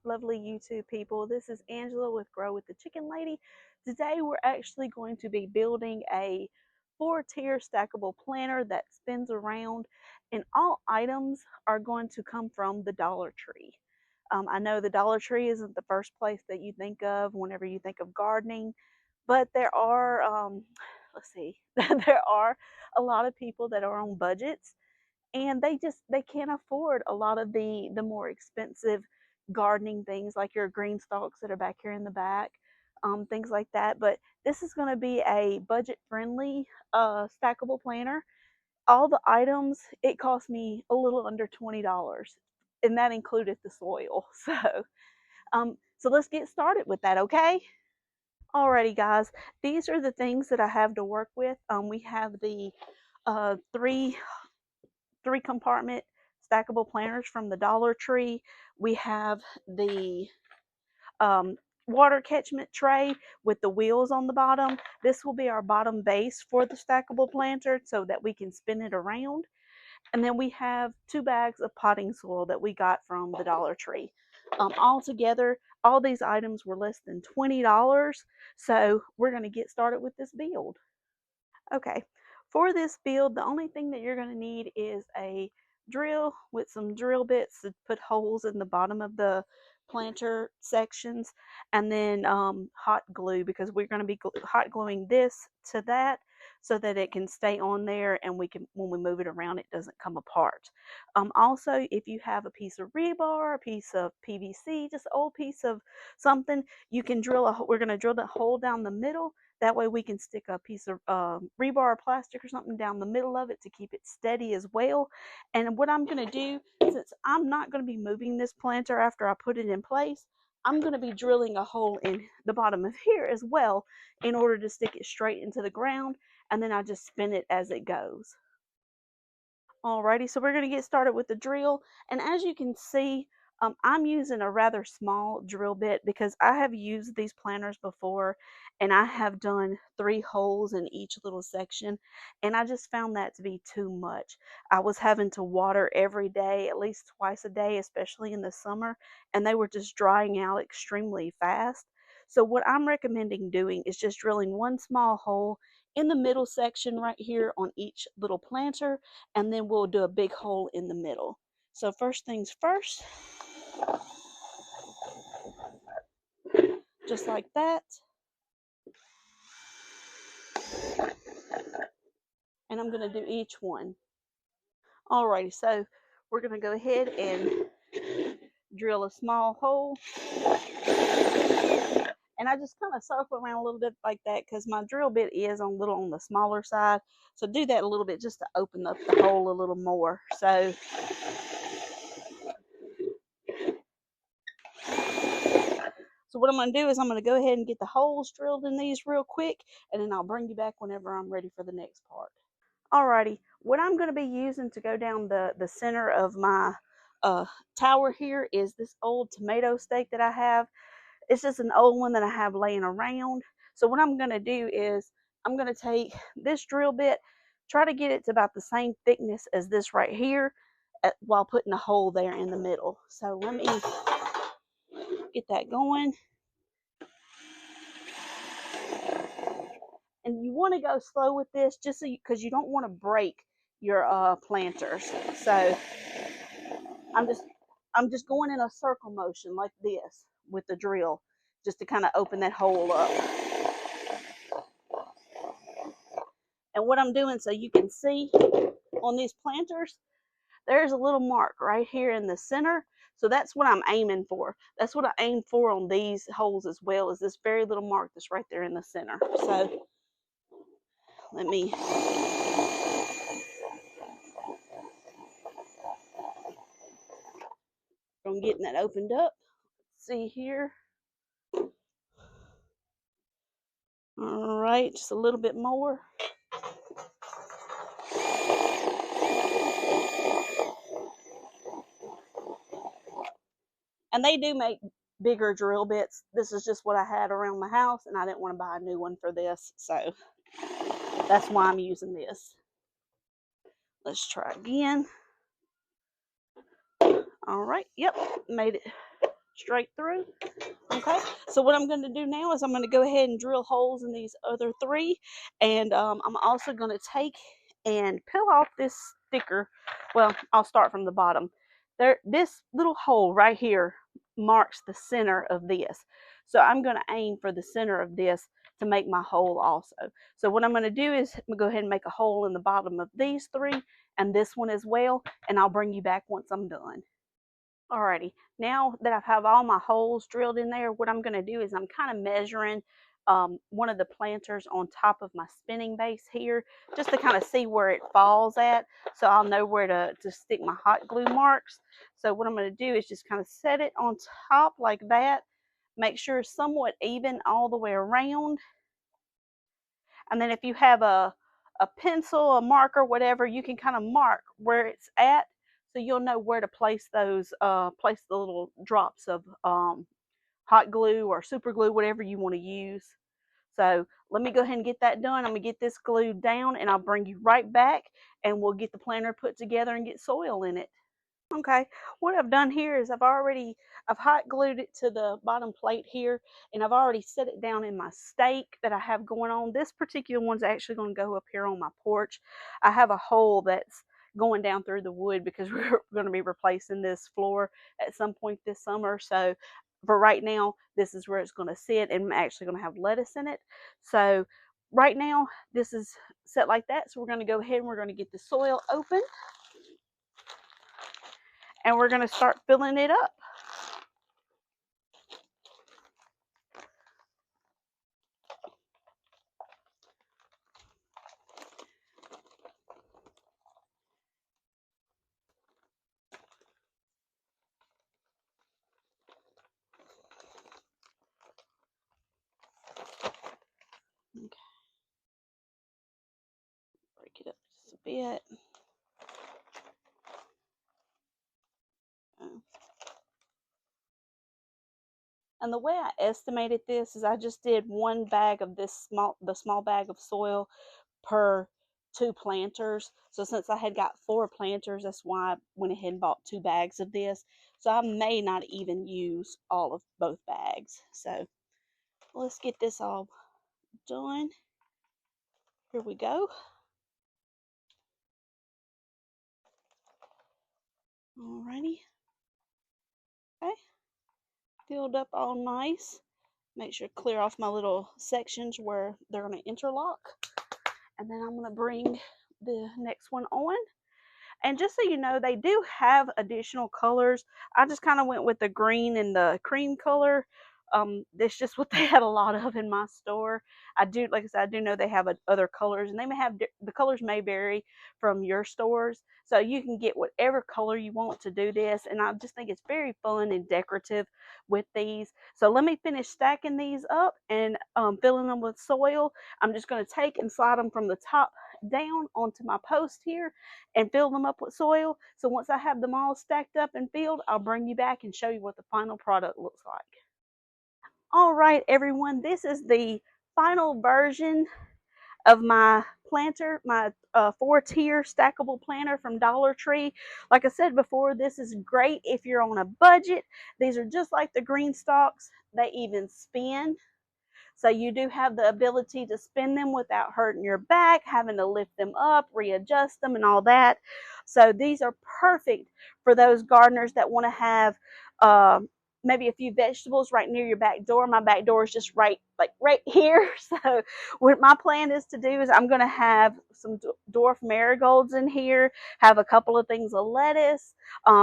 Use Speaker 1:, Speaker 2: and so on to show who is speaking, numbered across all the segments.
Speaker 1: lovely YouTube people. This is Angela with Grow with the Chicken Lady. Today we're actually going to be building a 4-tier stackable planter that spins around, and all items are going to come from the Dollar Tree. I know the Dollar Tree isn't the first place that you think of whenever you think of gardening, but there are, let's see, there are a lot of people that are on budgets, and they can't afford a lot of the more expensive gardening things like your green stalks that are back here in the back, things like that. But this is going to be a budget friendly stackable planter. All the items, it cost me a little under $20, and that included the soil. So let's get started with that, okay? Alrighty, guys, these are the things that I have to work with. We have the three compartment stackable planters from the Dollar Tree. We have the um, water catchment tray with the wheels on the bottom. This will be our bottom base for the stackable planter so that we can spin it around. And then we have 2 bags of potting soil that we got from the Dollar Tree. All together, all these items were less than $20. So we're going to get started with this build. Okay, for this build, the only thing that you're going to need is a drill with some drill bits to put holes in the bottom of the planter sections, and then hot glue, because we're going to be hot gluing this to that so that it can stay on there, and we can, when we move it around, it doesn't come apart. Also, if you have a piece of rebar, a piece of PVC, just an old piece of something, you can drill we're going to drill the hole down the middle. That way we can stick a piece of rebar or plastic or something down the middle of it to keep it steady as well. And what I'm going to do, since I'm not going to be moving this planter after I put it in place, I'm going to be drilling a hole in the bottom of here as well in order to stick it straight into the ground, and then I just spin it as it goes. Alrighty, so we're going to get started with the drill, and as you can see, I'm using a rather small drill bit because I have used these planters before, and I have done 3 holes in each little section, and I just found that to be too much. I was having to water every day, at least twice a day, especially in the summer, and they were just drying out extremely fast. So what I'm recommending doing is just drilling one small hole in the middle section right here on each little planter, and then we'll do a big hole in the middle. So first things first, just like that. And I'm going to do each one. Alrighty, so we're going to go ahead and drill a small hole. And I just kind of circle around a little bit like that because my drill bit is a little on the smaller side. So do that a little bit just to open up the hole a little more. So what I'm going to do is I'm going to go ahead and get the holes drilled in these real quick, and then I'll bring you back whenever I'm ready for the next part. Alrighty, what I'm going to be using to go down the center of my tower here is this old tomato stake that I have. It's just an old one that I have laying around. So what I'm going to do is I'm going to take this drill bit, try to get it to about the same thickness as this right here, while putting a hole there in the middle. So let me get that going. And you want to go slow with this, just so because you don't want to break your planters. So I'm just going in a circle motion like this with the drill, just to kind of open that hole up. And what I'm doing, so you can see on these planters, there's a little mark right here in the center. So that's what I'm aiming for. That's what I aim for on these holes as well, as this very little mark that's right there in the center. So let me I'm getting that opened up. Let's see here. All right, just a little bit more. And they do make bigger drill bits. This is just what I had around my house, and I didn't want to buy a new one for this, so that's why I'm using this. Let's try again. All right, yep, made it straight through. Okay, so what I'm going to do now is I'm going to go ahead and drill holes in these other three, and I'm also going to take and peel off this sticker. Well, I'll start from the bottom. This little hole right here marks the center of this. So I'm going to aim for the center of this to make my hole also. So what I'm going to do is go ahead and make a hole in the bottom of these three and this one as well, and I'll bring you back once I'm done. Alrighty, now that I have all my holes drilled in there, what I'm going to do is I'm kind of measuring one of the planters on top of my spinning base here, just to kind of see where it falls at, so I'll know where to stick my hot glue marks. So what I'm going to do is just kind of set it on top like that, make sure it's somewhat even all the way around, and then if you have a pencil, a marker, whatever, you can kind of mark where it's at, so you'll know where to place those, place the little drops of hot glue or super glue, whatever you want to use. So let me go ahead and get that done. I'm gonna get this glued down, and I'll bring you right back, and we'll get the planter put together and get soil in it. Okay, what I've done here is I've hot glued it to the bottom plate here, and I've already set it down in my stake that I have going on. This particular one's actually going to go up here on my porch. I have a hole that's going down through the wood because we're going to be replacing this floor at some point this summer. So for right now, this is where it's going to sit, and I'm actually going to have lettuce in it. So right now, this is set like that. So we're going to go ahead and we're going to get the soil open, and we're going to start filling it up. Okay, break it up just a bit. And the way I estimated this is I just did one bag of the small bag of soil per 2 planters. So since I had got 4 planters, that's why I went ahead and bought 2 bags of this. So I may not even use all of both bags. So let's get this all done. Here we go. Alrighty. Okay. Filled up all nice. Make sure to clear off my little sections where they're going to interlock. And then I'm going to bring the next one on. And just so you know, they do have additional colors. I just kind of went with the green and the cream color. That's just what they had a lot of in my store. I do, like I said, I do know they have other colors, and they may have, the colors may vary from your stores. So you can get whatever color you want to do this. And I just think it's very fun and decorative with these. So let me finish stacking these up and filling them with soil. I'm just going to take and slide them from the top down onto my post here and fill them up with soil. So once I have them all stacked up and filled, I'll bring you back and show you what the final product looks like. All right, everyone, this is the final version of my planter, my 4-tier stackable planter from Dollar Tree. Like I said before, this is great if you're on a budget. These are just like the green stalks. They even spin. So you do have the ability to spin them without hurting your back, having to lift them up, readjust them, and all that. So these are perfect for those gardeners that want to have maybe a few vegetables right near your back door. My back door is just right here. So what my plan is to do is I'm going to have some dwarf marigolds in here, have a couple of things of lettuce,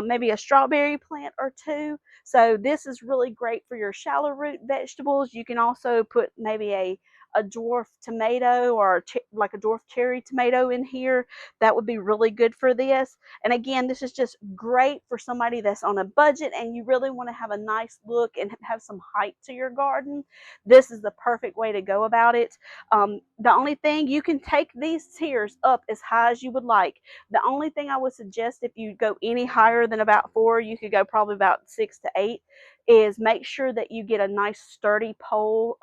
Speaker 1: maybe a strawberry plant or two. So this is really great for your shallow root vegetables. You can also put maybe a dwarf tomato or like a dwarf cherry tomato in here. That would be really good for this. And again, this is just great for somebody that's on a budget and you really want to have a nice look and have some height to your garden. This is the perfect way to go about it. The only thing, you can take these tiers up as high as you would like. The only thing I would suggest, if you go any higher than about 4, you could go probably about 6 to 8, is make sure that you get a nice sturdy pole.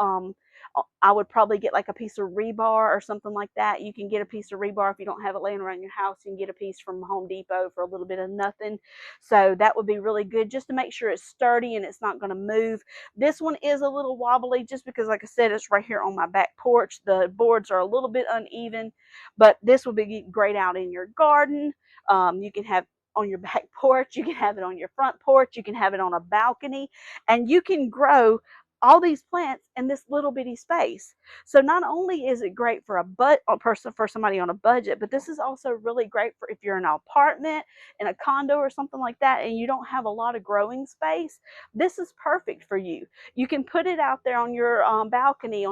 Speaker 1: I would probably get like a piece of rebar or something like that. You can get a piece of rebar if you don't have it laying around your house. You can get a piece from Home Depot for a little bit of nothing. So that would be really good just to make sure it's sturdy and it's not going to move. This one is a little wobbly just because, like I said, it's right here on my back porch. The boards are a little bit uneven, but this would be great out in your garden. You can have on your back porch, you can have it on your front porch, you can have it on a balcony, and you can grow all these plants in this little bitty space. So not only is it great for for somebody on a budget, but this is also really great for if you're in an apartment, in a condo or something like that, and you don't have a lot of growing space. This is perfect for you. You can put it out there on your balcony,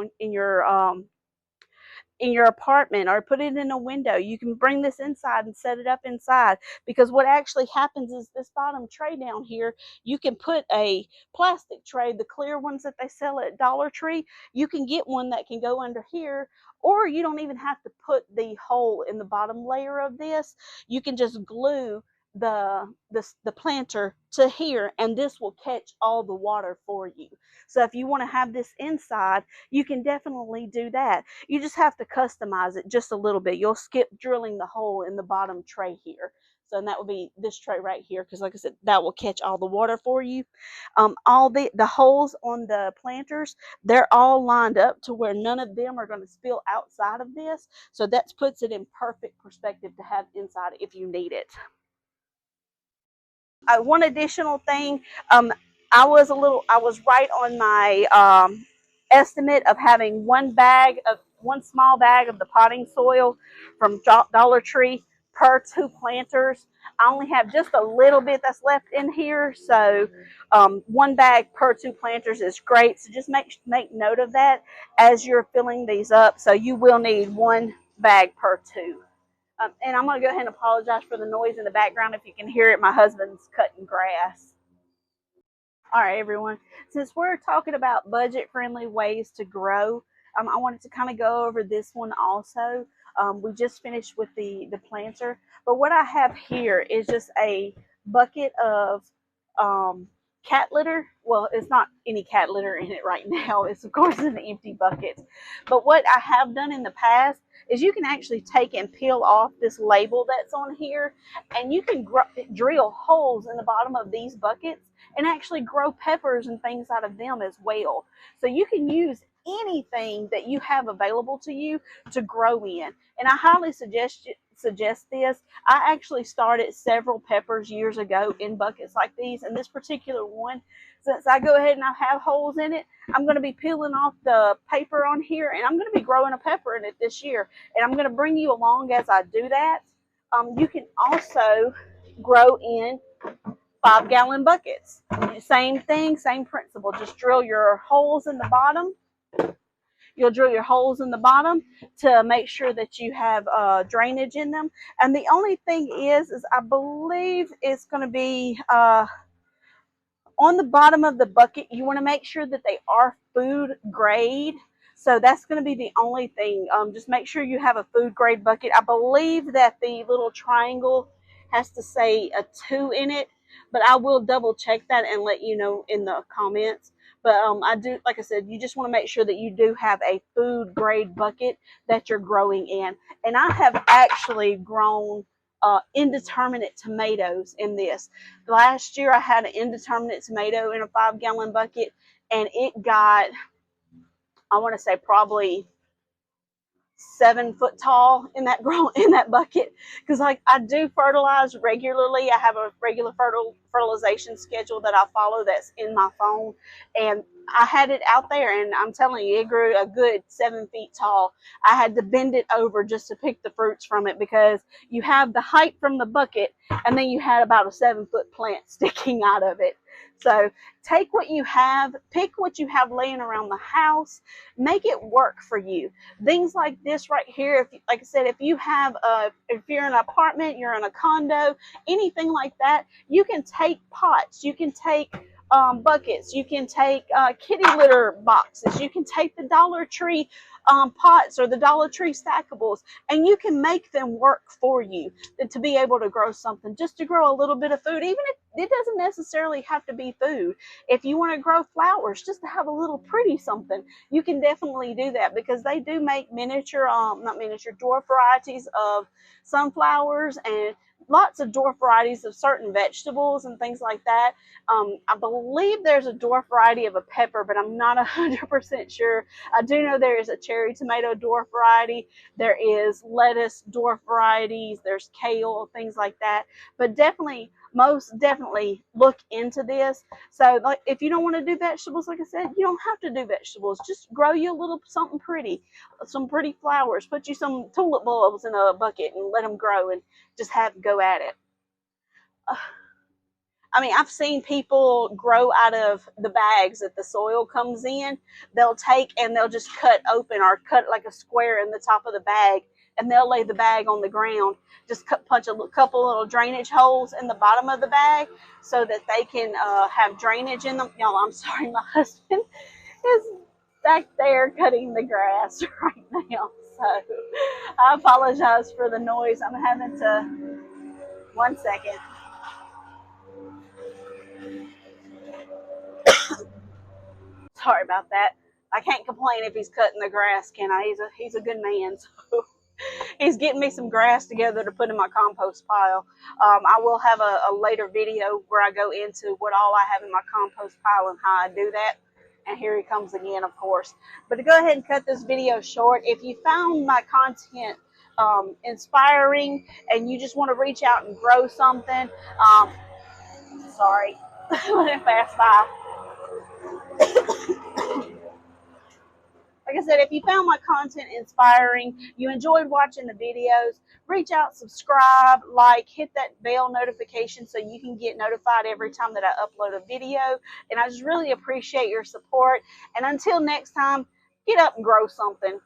Speaker 1: in your apartment, or put it in a window. You can bring this inside and set it up inside, because what actually happens is this bottom tray down here, you can put a plastic tray, the clear ones that they sell at Dollar Tree. You can get one that can go under here, or you don't even have to put the hole in the bottom layer of this. You can just glue the planter to here, and this will catch all the water for you. So if you want to have this inside, you can definitely do that. You just have to customize it just a little bit. You'll skip drilling the hole in the bottom tray here. So and that will be this tray right here, because like I said, that will catch all the water for you. All the holes on the planters, they're all lined up to where none of them are going to spill outside of this. So that puts it in perfect perspective to have inside if you need it. One additional thing, I was right on my estimate of having one small bag of the potting soil from Dollar Tree per 2 planters. I only have just a little bit that's left in here, so 1 bag per 2 planters is great. So just make note of that as you're filling these up. So you will need 1 bag per 2. And I'm going to go ahead and apologize for the noise in the background. If you can hear it, my husband's cutting grass. All right, everyone. Since we're talking about budget-friendly ways to grow, I wanted to kind of go over this one also. We just finished with the planter, but what I have here is just a bucket of cat litter. Well, it's not any cat litter in it right now. It's, of course, an empty bucket. But what I have done in the past is you can actually take and peel off this label that's on here, and you can drill holes in the bottom of these buckets and actually grow peppers and things out of them as well. So you can use anything that you have available to you to grow in. And I highly suggest this. I actually started several peppers years ago in buckets like these, and this particular one, since I go ahead and I have holes in it, I'm going to be peeling off the paper on here, and I'm going to be growing a pepper in it this year, and I'm going to bring you along as I do that. You can also grow in 5-gallon buckets. Same thing, same principle. Just drill your holes in the bottom. You'll drill your holes in the bottom to make sure that you have drainage in them. And the only thing is I believe it's going to be on the bottom of the bucket. You want to make sure that they are food grade. So that's going to be the only thing. Just make sure you have a food grade bucket. I believe that the little triangle has to say a 2 in it, but I will double check that and let you know in the comments. But I do, like I said, you just want to make sure that you do have a food grade bucket that you're growing in. And I have actually grown indeterminate tomatoes in this. Last year I had an indeterminate tomato in a 5-gallon bucket, and it got, I want to say, probably 7 foot tall in that bucket, because like I do fertilize regularly. I have a regular fertilization schedule that I follow that's in my phone, and I had it out there, and I'm telling you, it grew a good 7 feet tall. I had to bend it over just to pick the fruits from it, because you have the height from the bucket, and then you had about a 7-foot plant sticking out of it. So take what you have, pick what you have laying around the house, make it work for you. Things like this right here, like I said, if you're in an apartment, you're in a condo, anything like that, you can take pots, you can take buckets, you can take kitty litter boxes, you can take the Dollar Tree pots or the Dollar Tree stackables, and you can make them work for you to be able to grow something, just to grow a little bit of food. Even if it doesn't necessarily have to be food, if you want to grow flowers just to have a little pretty something, you can definitely do that, because they do make miniature, not miniature, dwarf varieties of sunflowers, and lots of dwarf varieties of certain vegetables and things like that. I believe there's a dwarf variety of a pepper, but I'm not 100% sure. I do know there is a cherry tomato dwarf variety. There is lettuce dwarf varieties. There's kale, things like that. But definitely, most definitely look into this. So like, if you don't want to do vegetables, like I said, you don't have to do vegetables. Just grow you a little something pretty, some pretty flowers. Put you some tulip bulbs in a bucket and let them grow, and just have go at it. I mean, I've seen people grow out of the bags that the soil comes in. They'll take and they'll just cut open, or cut like a square in the top of the bag, and they'll lay the bag on the ground. Just punch a couple little drainage holes in the bottom of the bag so that they can have drainage in them. Y'all, I'm sorry, my husband is back there cutting the grass right now. So I apologize for the noise. I'm having to, 1 second. Sorry about that. I can't complain if he's cutting the grass, can I? He's a good man. So he's getting me some grass together to put in my compost pile. I will have a later video where I go into what all I have in my compost pile and how I do that. And here he comes again, of course. But to go ahead and cut this video short, if you found my content inspiring and you just want to reach out and grow something, sorry, let it pass by. Like I said, if you found my content inspiring, you enjoyed watching the videos, reach out, subscribe, like, hit that bell notification so you can get notified every time that I upload a video. And I just really appreciate your support. And until next time, get up and grow something.